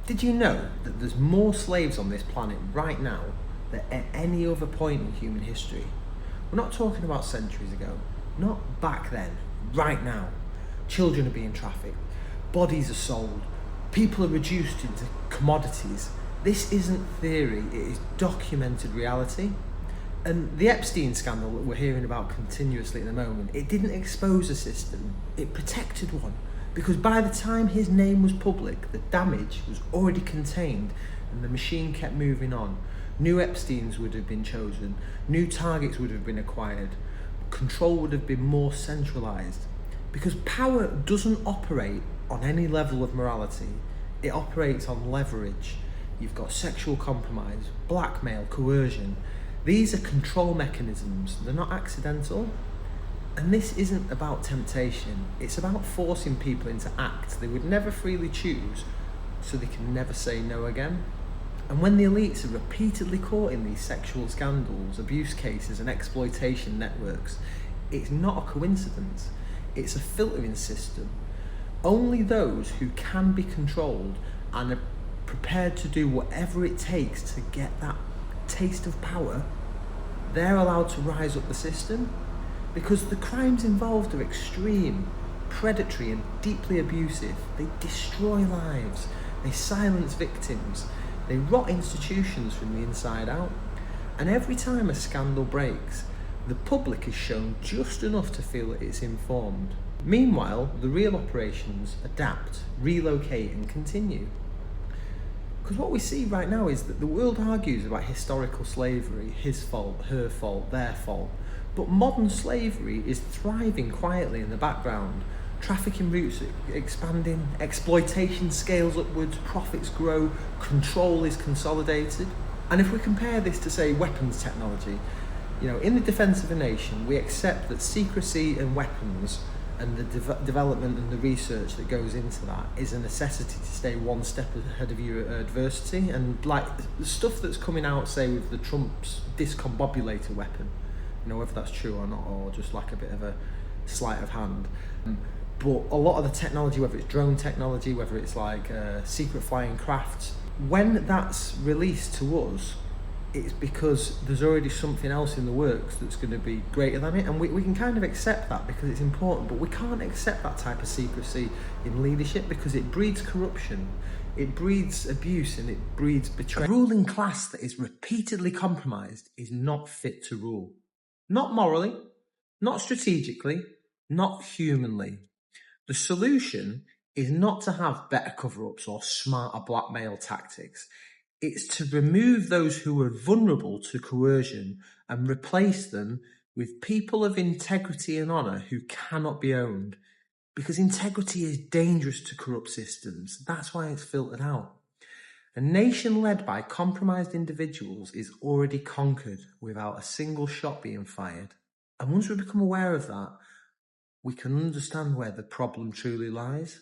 Did you know that there's more slaves on this planet right now than at any other point in human history? We're not talking about centuries ago, not back then, right now. Children are being trafficked, bodies are sold, people are reduced into commodities. This isn't theory, it is documented reality. And the Epstein scandal that we're hearing about continuously at the moment, it didn't expose a system, it protected one. Because by the time his name was public, the damage was already contained and the machine kept moving on. New Epsteins would have been chosen, new targets would have been acquired, control would have been more centralised. Because power doesn't operate on any level of morality, it operates on leverage. You've got sexual compromise, blackmail, coercion. These are control mechanisms, they're not accidental. And this isn't about temptation, it's about forcing people into acts they would never freely choose, so they can never say no again. And when the elites are repeatedly caught in these sexual scandals, abuse cases and exploitation networks, it's not a coincidence, it's a filtering system. Only those who can be controlled and are prepared to do whatever it takes to get that taste of power, they're allowed to rise up the system. Because the crimes involved are extreme, predatory and deeply abusive. They destroy lives, they silence victims, they rot institutions from the inside out. And every time a scandal breaks, the public is shown just enough to feel that it's informed. Meanwhile, the real operations adapt, relocate and continue. Because what we see right now is that the world argues about historical slavery, his fault, her fault, their fault. But modern slavery is thriving quietly in the background. Trafficking routes expanding, exploitation scales upwards, profits grow, control is consolidated. And if we compare this to, say, weapons technology, in the defence of a nation, we accept that secrecy and weapons and the development and the research that goes into that is a necessity to stay one step ahead of your adversity. And like the stuff that's coming out, say, with the Trump's discombobulator weapon, whether that's true or not, or just like a bit of a sleight of hand. But a lot of the technology, whether it's drone technology, whether it's like secret flying crafts, when that's released to us, it's because there's already something else in the works that's going to be greater than it. And we can kind of accept that because it's important, but we can't accept that type of secrecy in leadership because it breeds corruption, it breeds abuse and it breeds betrayal. A ruling class that is repeatedly compromised is not fit to rule. Not morally, not strategically, not humanly. The solution is not to have better cover-ups or smarter blackmail tactics. It's to remove those who are vulnerable to coercion and replace them with people of integrity and honour who cannot be owned. Because integrity is dangerous to corrupt systems. That's why it's filtered out. A nation led by compromised individuals is already conquered without a single shot being fired. And once we become aware of that, we can understand where the problem truly lies.